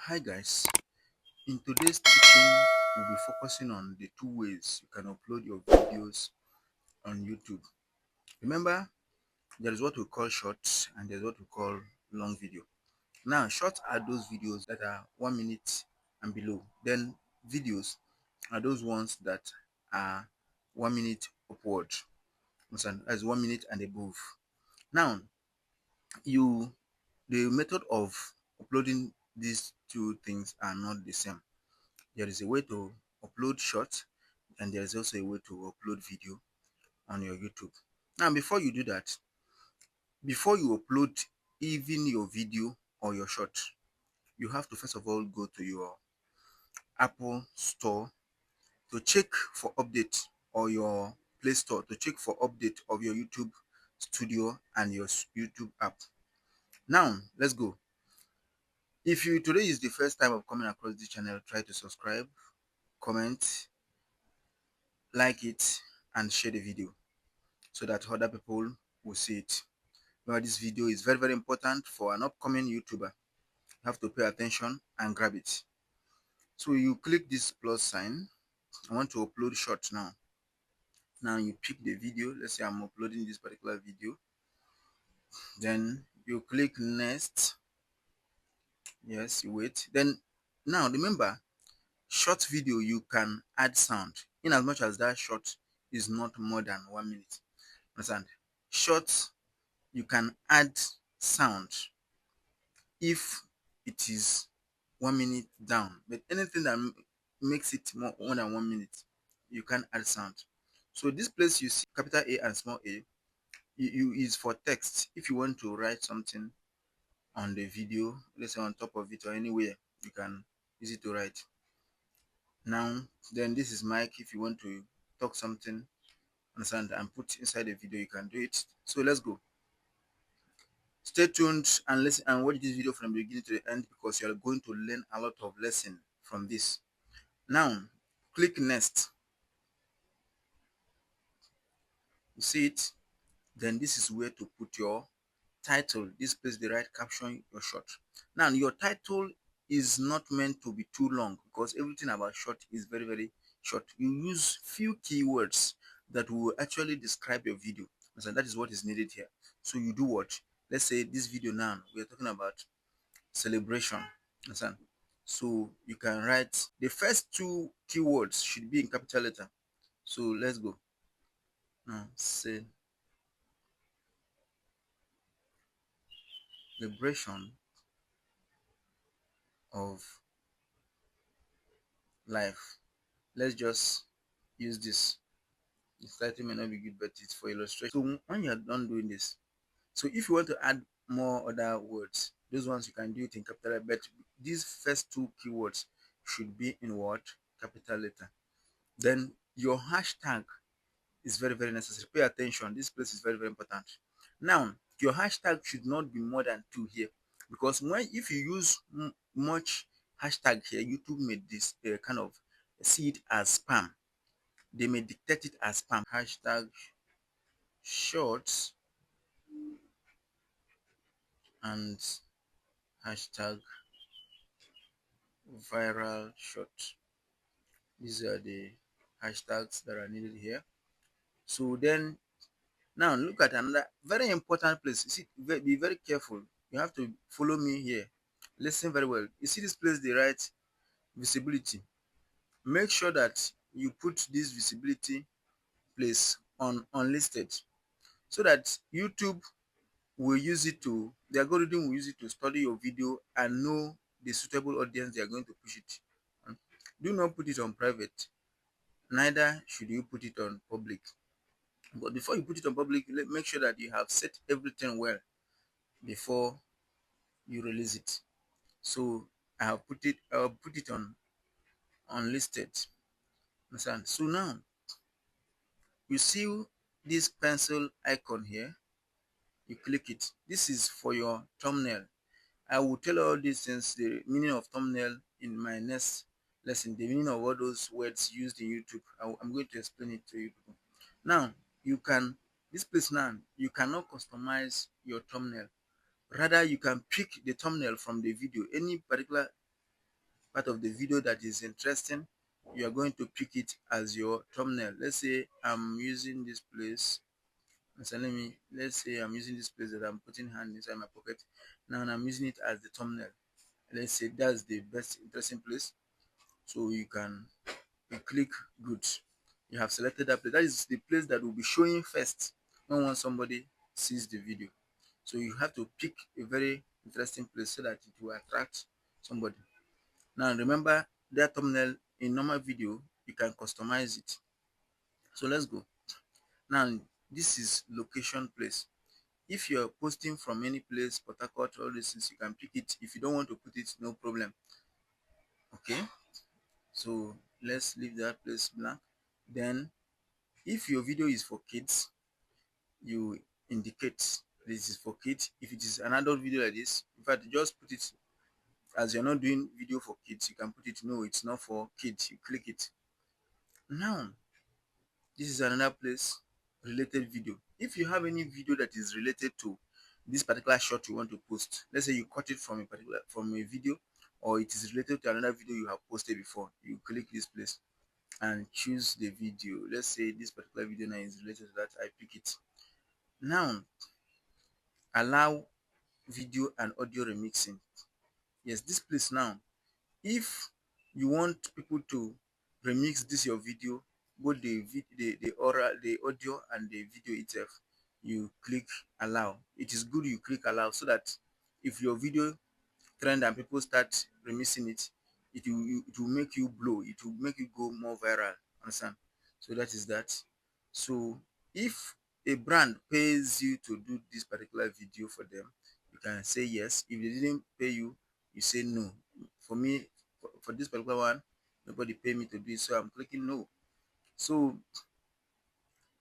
Hi guys, in today's teaching we'll be focusing on the two ways you can upload your videos on YouTube. Remember, there is what we call shorts and there's what we call long video. Now shorts are those videos that are 1 minute and below. Then videos are those ones that are 1 minute upward. Understand? That's 1 minute and above. Now you the method of uploading these two things are not the same. There is a way to upload short and there is also a way to upload video on your YouTube. Now before you do that, before you upload even your video or your short, you have to first of all go to your Apple store to check for update, or your Play Store to check for update of your YouTube studio and your YouTube app. Now let's go. If you today is the first time of coming across this channel, try to subscribe, comment, like it, and share the video so that other people will see it. Now this video is very important for an upcoming YouTuber. You have to pay attention and grab it. So you click this plus sign. I want to upload short now. Now you pick the video. Let's say I'm uploading this particular video. Then you click next. Yes, you wait. Then now remember, short video you can add sound in as much as that short is not more than 1 minute. Understand? Short you can add sound if it is 1 minute down, but anything that makes it more than 1 minute, you can add sound. So this place you see capital A and small a, you is for text. If you want to write something on the video, let's say on top of it or anywhere, you can use it to write. Now then, this is mic. If you want to talk something, understand, and put inside the video, you can do it. So let's go. Stay tuned and listen and watch this video from the beginning to the end, because you are going to learn a lot of lesson from this. Now click next. You see it? Then this is where to put your title. This place the right caption your short. Now your title is not meant to be too long, because everything about short is very short. You use few keywords that will actually describe your video. So that is what is needed here. So you do what? Let's say this video now we are talking about celebration. Understand? So you can write the first two keywords should be in capital letter. So let's go. Now celebration of life. Let's just use this. The title may not be good, but it's for illustration. So when you are done doing this, so if you want to add more other words, those ones you can do it in capital letter, but these first two keywords should be in what? Capital letter. Then your hashtag is very necessary. Pay attention. This place is very important. Now your hashtag should not be more than 2 here, because if you use much hashtag here, YouTube may this kind of see it as spam. They may detect it as spam. Hashtag shorts and hashtag viral short. These are the hashtags that are needed here. So then now look at another very important place. You see, be very careful. You have to follow me here. Listen very well. You see this place, the right visibility. Make sure that you put this visibility place on unlisted, so that YouTube will use it to, the algorithm will use it to study your video and know the suitable audience they are going to push it on. Do not put it on private, neither should you put it on public. But before you put it on public, make sure that you have set everything well before you release it. So I'll put it on unlisted. Understand? So now you see this pencil icon here, you click it. This is for your thumbnail. I will tell all these things, the meaning of thumbnail, in my next lesson. The meaning of all those words used in YouTube, I'm going to explain it to you people. Now you can, this place now, you cannot customize your thumbnail. Rather, you can pick the thumbnail from the video, any particular part of the video that is interesting, you are going to pick it as your thumbnail. Let's say I'm using this place. So let's say I'm using this place that I'm putting hand inside my pocket. Now I'm using it as the thumbnail. Let's say that's the best interesting place. So you click good. You have selected that place. That is the place that will be showing first when somebody sees the video. So you have to pick a very interesting place so that it will attract somebody. Now remember that thumbnail in normal video, you can customize it. So let's go. Now this is location place. If you're posting from any place, Port Harcourt, all these things, you can pick it. If you don't want to put it, no problem. Okay. So let's leave that place blank. Then if your video is for kids, you indicate this is for kids. If it is an adult video like this, in fact, just put it as you're not doing video for kids. You can put it no, it's not for kids. You click it. Now this is another place, related video. If you have any video that is related to this particular shot you want to post, let's say you cut it from a video, or it is related to another video you have posted before, you click this place and choose the video. Let's say this particular video now is related to that. I pick it. Now allow video and audio remixing. Yes, this place now, if you want people to remix this your video, both the oral, the audio and the video itself, you click allow. It is good you click allow so that if your video trend and people start remixing it, it will make you blow, it will make you go more viral. Understand? So that is that. So if a brand pays you to do this particular video for them, you can say yes. If they didn't pay you, you say no. For me, for this particular one, nobody pay me to do it, so I'm clicking no. So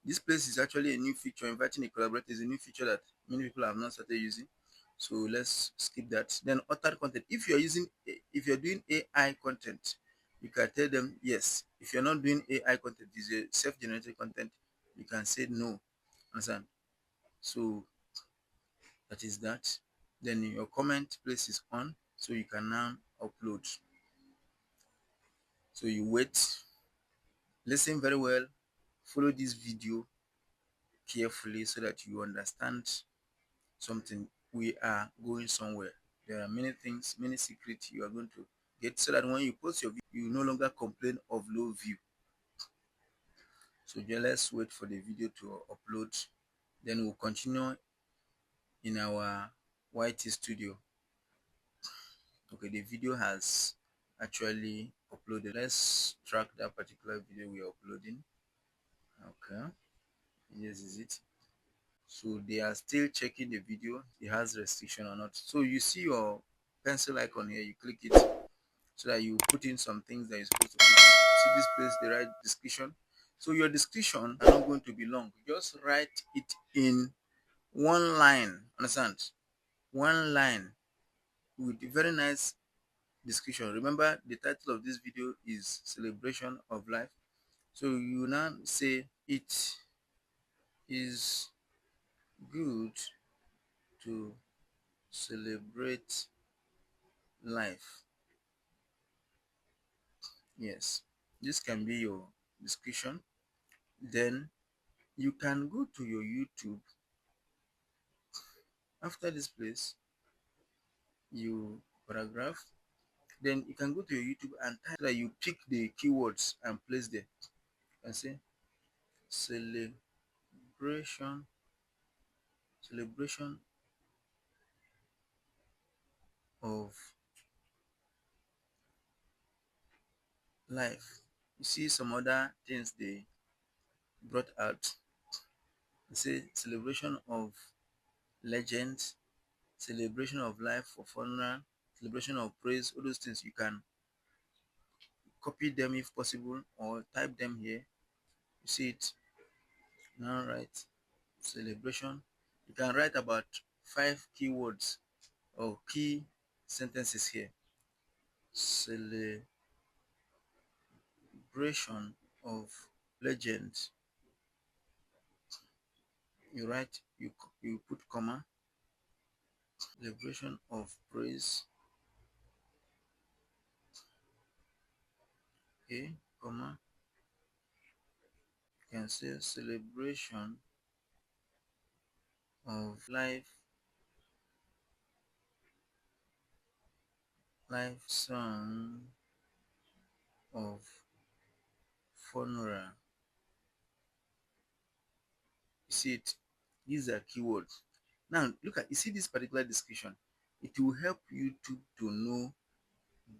this place is actually a new feature. Inviting a collaborator is a new feature that many people have not started using. So let's skip that. Then authored content. If you're doing AI content, you can tell them yes. If you're not doing AI content, it's a self-generated content, you can say no. Understand? So that is that. Then your comment place is on, so you can now upload. So you wait, listen very well, follow this video carefully so that you understand something. We are going somewhere. There are many things, many secrets you are going to get, so that when you post your video, you no longer complain of low view. So just let's wait for the video to upload. Then we'll continue in our YT studio. Okay, the video has actually uploaded. Let's track that particular video we are uploading. Okay, yes, is it? So they are still checking the video, it has restriction or not. So you see your pencil icon here, you click it so that you put in some things that you're supposed to put in. See this place, the right description. So your description are not going to be long. Just write it in one line. Understand? One line with a very nice description. Remember, the title of this video is Celebration of Life. So you now say it is good to celebrate life. Yes, this can be your description. Then you can go to your YouTube. After this place, you paragraph. Then you can go to your YouTube and type that you pick the keywords and place there and say celebration, celebration of life. You see some other things they brought out. They say celebration of legends, celebration of life for funeral, celebration of praise. All those things you can copy them if possible or type them here. You see it now, right? Celebration. You can write about 5 keywords or key sentences here. Celebration of legends. You write, you put comma. Celebration of praise. Okay, comma, you can say celebration of life song of funeral. You see it? These are keywords. Now look at, you see this particular description. It will help YouTube to know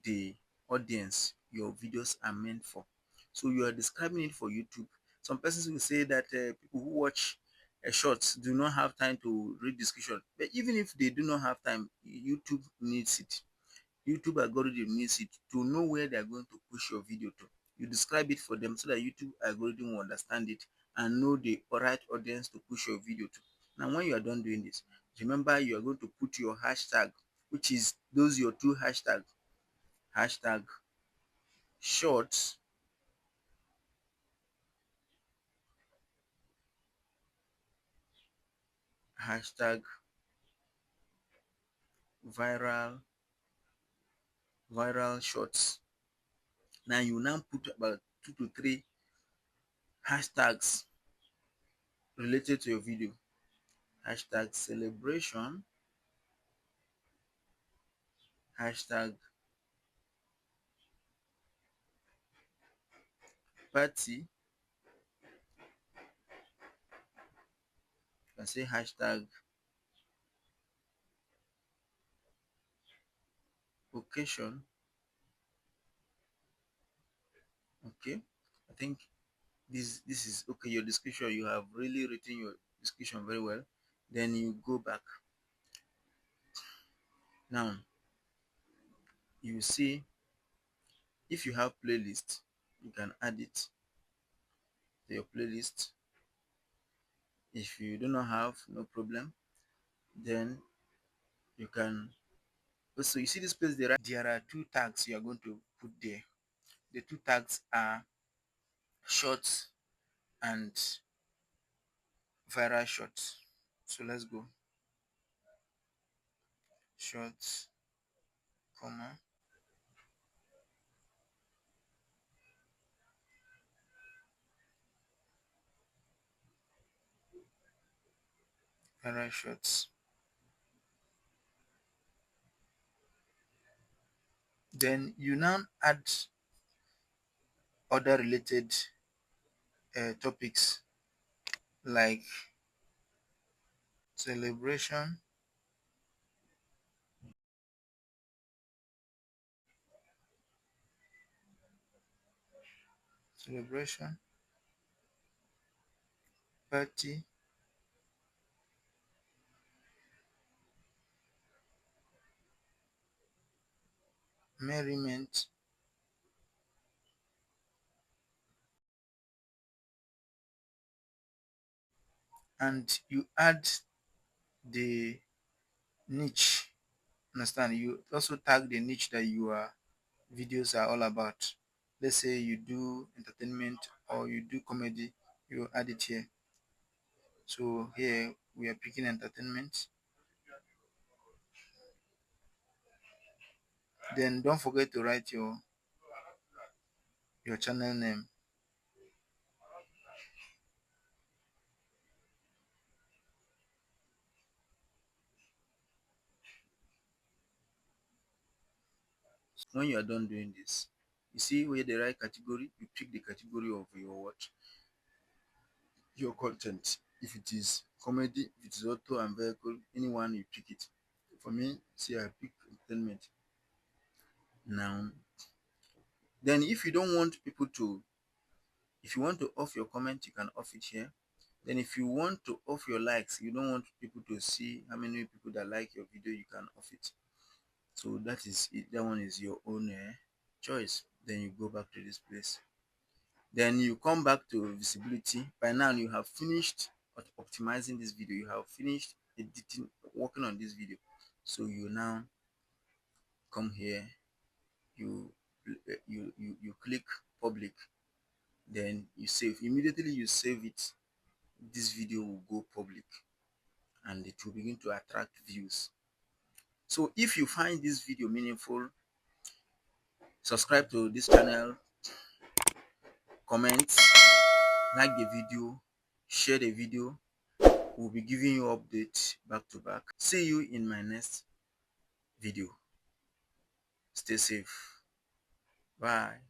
the audience your videos are meant for. So you are describing it for YouTube. Some persons will say that people who watch shorts do not have time to read description. But even if they do not have time, YouTube needs it. YouTube algorithm needs it to know where they are going to push your video to. You describe it for them so that YouTube algorithm will understand it and know the right audience to push your video to. Now, when you are done doing this, remember you are going to put your hashtag, which is those your two hashtags. Hashtag shorts, hashtag viral shorts. Now you now put about 2 to 3 hashtags related to your video. Hashtag celebration, hashtag party, you can say hashtag occasion. Okay, I think this is okay. Your description, you have really written your description very well. Then you go back. Now you see, if you have playlist, you can add it to your playlist. If you do not have, no problem. Then you can also, you see this place there are two tags you are going to put there. The two tags are shorts and viral shorts. So let's go. Shorts, comma, viral shorts. Then you now add other related topics like celebration, celebration, party, merriment, and you add the niche. Understand? You also tag the niche that your videos are all about. Let's say you do entertainment or you do comedy, you add it here. So here we are picking entertainment. Then don't forget to write your channel name. When you are done doing this, you see where the right category, you pick the category of your what, your content. If it is comedy, if it is auto and vehicle, anyone you pick it. For me, see, I pick entertainment. Now, then if you don't want people to, if you want to off your comment, you can off it here. Then if you want to off your likes, you don't want people to see how many people that like your video, you can off it. So that is it. That one is your own choice. Then you go back to this place. Then you come back to visibility. By now you have finished optimizing this video. You have finished editing, working on this video. So you now come here. You click public. Then you save. Immediately you save it, this video will go public and it will begin to attract views. So if you find this video meaningful, subscribe to this channel, comment, like the video, share the video. We'll be giving you updates back to back. See you in my next video. Stay safe. Bye.